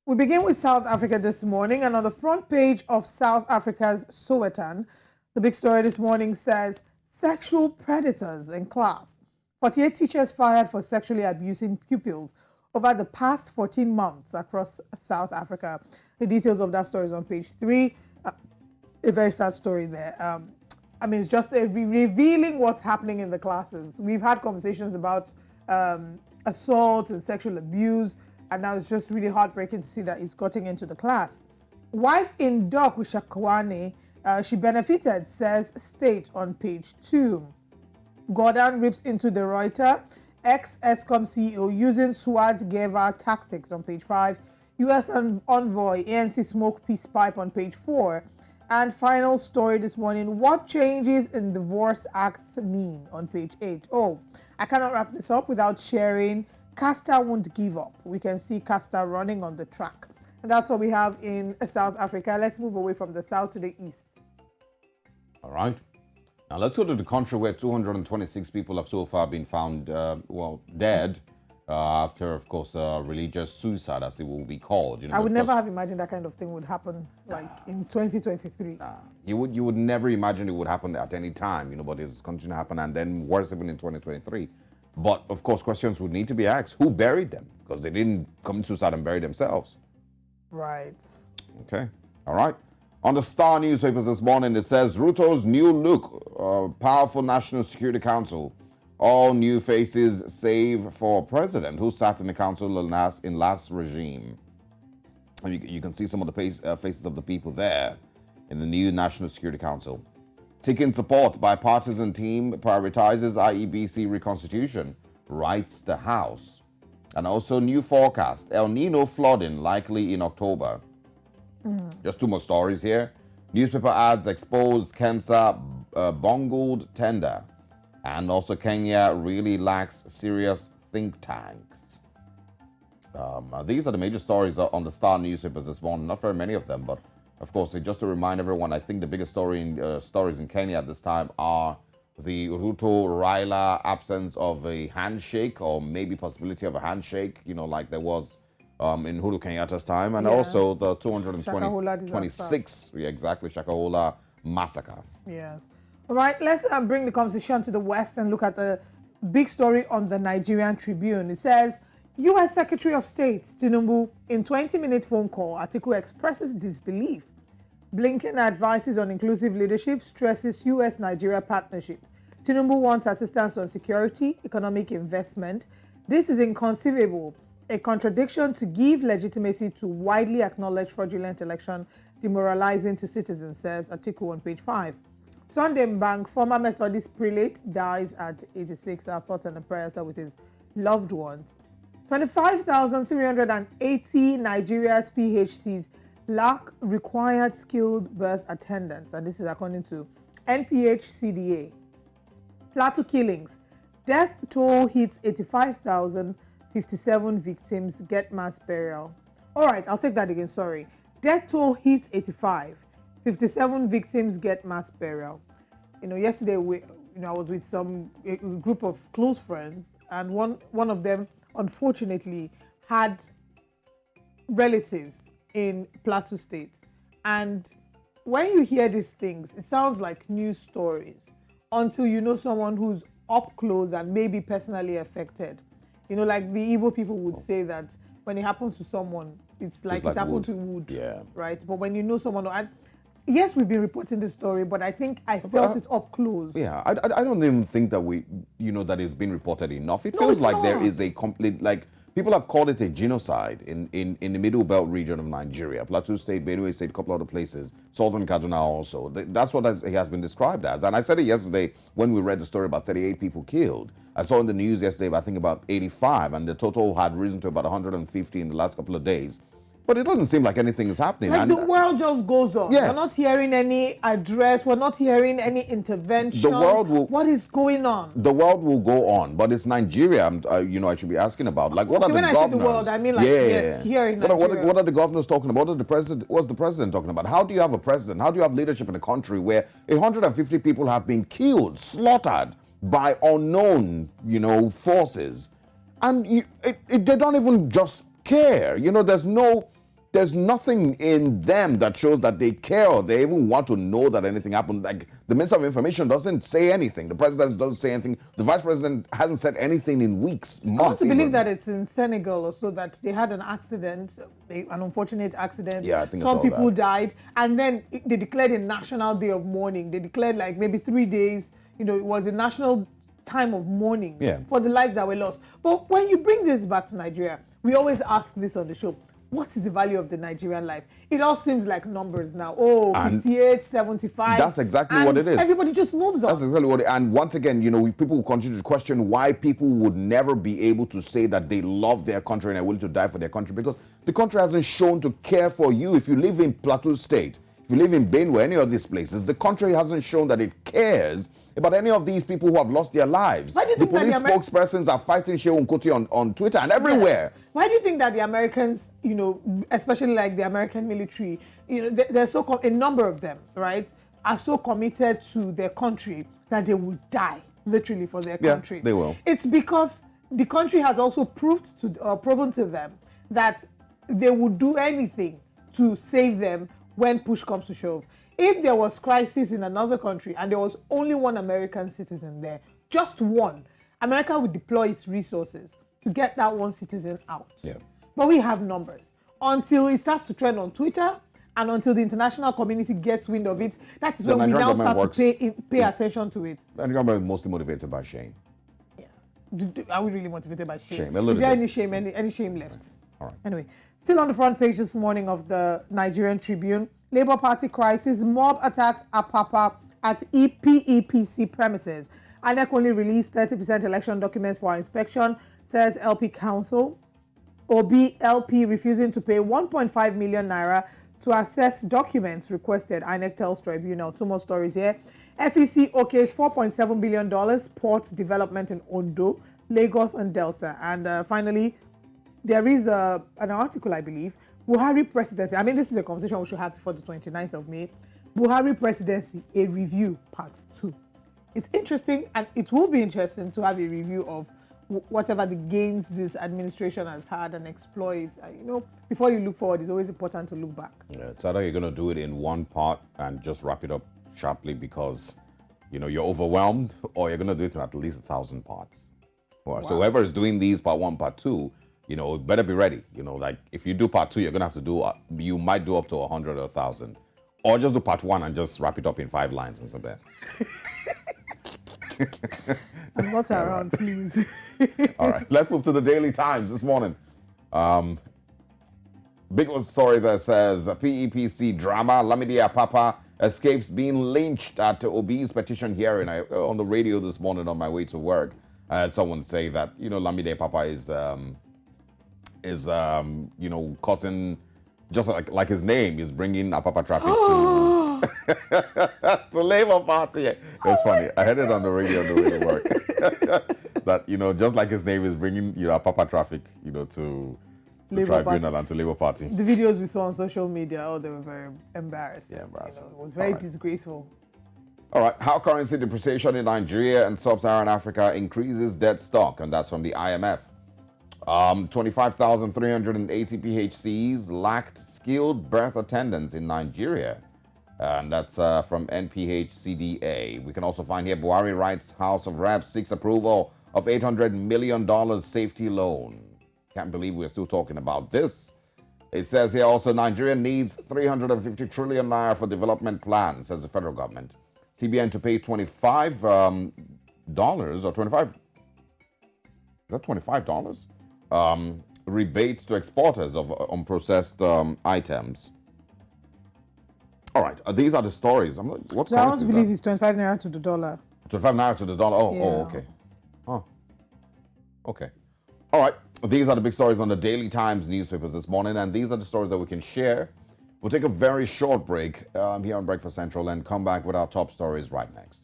We begin with South Africa this morning, and on the front page of South Africa's Sowetan, the big story this morning says, sexual predators in class. 48 teachers fired for sexually abusing pupils over the past 14 months across South Africa. The details of that story is on page 3. A very sad story there. It's just revealing what's happening in the classes. We've had conversations about assault and sexual abuse, and now it's just really heartbreaking to see that it's gotten into the class. Wife in dock with Shakwane, she benefited, says State on page 2. Gordon rips into the Reuters. Ex-ESCOM CEO using Swat Geva tactics on page 5. U.S. envoy, ANC smoke peace pipe on page 4. And final story this morning, what changes in Divorce Act mean on page 8. Oh, I cannot wrap this up without sharing Castor won't give up. We can see Castor running on the track. And that's what we have in South Africa. Let's move away from the south to the east. All right. Now let's go to the country where 226 people have so far been found, dead after, of course, religious suicide, as it will be called. I would never have imagined that kind of thing would happen, in 2023. You would never imagine it would happen at any time, but it's continuing to happen, and then worse even in 2023. But, of course, questions would need to be asked. Who buried them? Because they didn't commit suicide and bury themselves. Right. Okay. All right. On the Star newspapers this morning, it says, Ruto's new look, powerful National Security Council. All new faces save for president who sat in the council in last regime. And you can see some of the faces of the people there in the new National Security Council. Seeking support, bipartisan team prioritizes IEBC reconstitution, writes the House. And also new forecast, El Nino flooding likely in October. Just two more stories here. Newspaper ads expose KEMSA bungled tender. And also Kenya really lacks serious think tanks. These are the major stories on the Star newspapers this morning. Not very many of them, but of course, just to remind everyone, I think the biggest stories in Kenya at this time are the Ruto-Raila absence of a handshake, or maybe possibility of a handshake, like there was in Uhuru Kenyatta's time, and also the 226, Shakahola massacre. Yes. All right, let's bring the conversation to the West and look at the big story on the Nigerian Tribune. It says, U.S. Secretary of State Tinubu, in 20-minute phone call, Atiku expresses disbelief. Blinken advises on inclusive leadership, stresses U.S.-Nigeria partnership. Tinubu wants assistance on security, economic investment. This is inconceivable. A contradiction to give legitimacy to widely acknowledged fraudulent election, demoralizing to citizens, says Atiku on page 5. Sunday Bank, former Methodist prelate, dies at 86. Our thoughts and prayers are with his loved ones. 25,380 Nigeria's PHCs lack required skilled birth attendants, and this is according to NPHCDA. Plateau killings. Death toll hits 85,000. 57 victims get mass burial. All right, I'll take that again, sorry. Death toll hits 85. 57 victims get mass burial. Yesterday I was with a group of close friends, and one of them unfortunately had relatives in Plateau State. And when you hear these things, it sounds like news stories until you know someone who's up close and maybe personally affected. Like the Igbo people would say that when it happens to someone, it's like it's happened to wood, right? But when you know someone, yes, we've been reporting this story, but I think I felt it up close. Yeah, I don't even think that that it's been reported enough. It feels like there is a complete, people have called it a genocide in the Middle Belt region of Nigeria. Plateau State, Benue State, a couple other places, Southern Kaduna also. That's what it has been described as. And I said it yesterday when we read the story about 38 people killed. I saw in the news yesterday, I think about 85, and the total had risen to about 150 in the last couple of days. But it doesn't seem like anything is happening. Like the world just goes on. Yeah. We're not hearing any address. We're not hearing any intervention. The world will. What is going on? The world will go on, but it's Nigeria. I should be asking about. What are the governors? When I say the world, I mean yes, here in Nigeria. What are the governors talking about? What's the president talking about? How do you have a president? How do you have leadership in a country where 150 people have been killed, slaughtered by unknown, forces, and they don't even just care. There's no there's nothing in them that shows that they care or they even want to know that anything happened. Like the Minister of Information doesn't say anything. The President doesn't say anything. The Vice President hasn't said anything in weeks, months. I want to believe that it's in Senegal or so, that they had an accident, an unfortunate accident. Yeah, I think some people died, and then they declared a national day of mourning. They declared like maybe 3 days. You know, it was a national time of mourning for the lives that were lost. But when you bring this back to Nigeria, we always ask this on the show. What is the value of the Nigerian life? It all seems like numbers now. Oh, 58, 75. That's exactly what it is. Everybody just moves on. That's exactly what it is. And once again, you know, people will continue to question why people would never be able to say that they love their country and are willing to die for their country, because the country hasn't shown to care for you. If you live in Plateau State, if you live in Benue, any of these places, the country hasn't shown that it cares about any of these people who have lost their lives. The police spokespersons are fighting Shehu Nkuti on Twitter and everywhere. Yes. Why do you think that the Americans, you know, especially like the American military, you know, they're so a number of them, right, are so committed to their country that they will die literally for their country? They will. It's because the country has also proven to them that they would do anything to save them when push comes to shove. If there was crisis in another country and there was only one American citizen there, just one, America would deploy its resources to get that one citizen out. Yeah. But we have numbers. Until it starts to trend on Twitter and until the international community gets wind of it, that is when we now start to pay attention to it. And the government is mostly motivated by shame. Yeah. Are we really motivated by shame? Is there any shame left? All right. Anyway, still on the front page this morning of the Nigerian Tribune, Labour Party crisis, mob attacks Apapa at PEPC premises. INEC only released 30% election documents for inspection, says LP Council. LP refusing to pay 1.5 million naira to access documents requested, INEC tells Tribunal. Two more stories here. FEC okays $4.7 billion port development in Ondo, Lagos and Delta. And finally, there is an article, I believe, Buhari presidency. I mean, this is a conversation we should have before the 29th of May. Buhari presidency, a review, part 2. It's interesting, and it will be interesting to have a review of whatever the gains this administration has had and exploits. You know, before you look forward, it's always important to look back. Yeah, it's either you're going to do it in one part and just wrap it up sharply because, you know, you're overwhelmed, or you're going to do it in at least 1,000 parts. Wow. So whoever is doing these part 1, part 2, you know, better be ready. You know, like if you do part 2, you're going to have to do, you might do up to 100 or 1,000. Or just do part 1 and just wrap it up in 5 lines and so that. I'm not around, please. All right, let's move to the Daily Times this morning. Big one story that says PEPC drama, Lamidi Apapa escapes being lynched at Obi's petition hearing. On the radio this morning on my way to work, I had someone say that, you know, Lamidi Apapa is you know, causing, just like his name, is bringing Apapa traffic to Labour Party. It was funny. I heard it on the radio on the way to work. That, you know, just like his name is bringing, you know, Apapa traffic, you know, to the Tribunal and to Labour Party. The videos we saw on social media, they were very embarrassing. Yeah, embarrassing. You know, it was very disgraceful. All right, how currency depreciation in Nigeria and sub-Saharan Africa increases debt stock, and that's from the IMF. 25,380 PHCs lacked skilled birth attendants in Nigeria. And that's from NPHCDA. We can also find here Buhari writes House of Reps seeks approval of $800 million safety loan. Can't believe we're still talking about this. It says here also Nigeria needs 350 trillion naira for development plans, says the federal government. CBN to pay $25 or 25. Is that $25? Rebates to exporters of unprocessed items. All right, these are the stories. I'm like, what's I want to believe it's 25 naira to the dollar. 25 naira to the dollar. Oh, okay. Huh. Okay. All right. These are the big stories on the Daily Times newspapers this morning, and these are the stories that we can share. We'll take a very short break here on Breakfast Central and come back with our top stories right next.